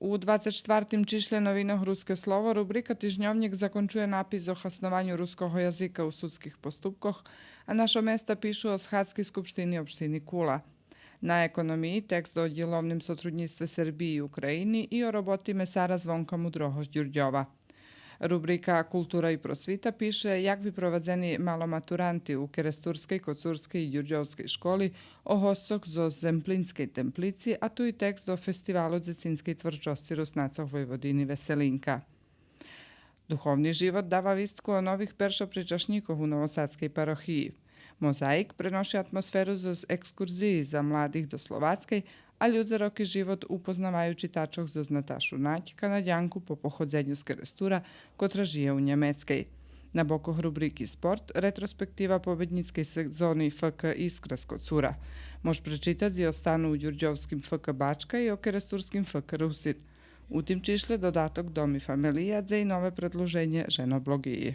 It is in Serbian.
U 24. čišle novinoh Ruske slovo rubrika Tižnjovnik zakončuje napis o hasnovanju ruskog jazika u sudskih postupkoh, a našo mesta pišu o Shatskej skupštini opštini Kula. Na ekonomiji tekst o djelovnim sotrudnjstve Srbiji i Ukrajini i o roboti mesara Zvonka Mudroho-Đurđova. Rubrika Kultura i prosvita piše jak bi provadzeni malomaturanti u Keresturskej, Kocurskej i Đurđovskej školi o hostok zo Zemplinskej templici, a tu i tekst o festivalu Zecinskej tvrđosci Rusnacov Vojvodini Veselinka. Duhovni život dava vistku o novih peršopričašnikov u Novosadskej parohiji. Mozaik prenoši atmosferu zoz ekskurziji za mladih do Slovatskej, a ljudzaroki život upoznavajući tačok zoz Natašu Nać, Kanadjanku po pohodzenju z Kerestura, kotra žije u Njemečkej. Na bokoh rubriki Sport, retrospektiva pobednickej sezoni FK Iskra z Kocura. Mož prečitati o stanu u Đurđovskim FK Bačka i o Keresturskim FK Rusin. U tim čišle dodatok Domi familijadze i nove predloženje ženoblogiji.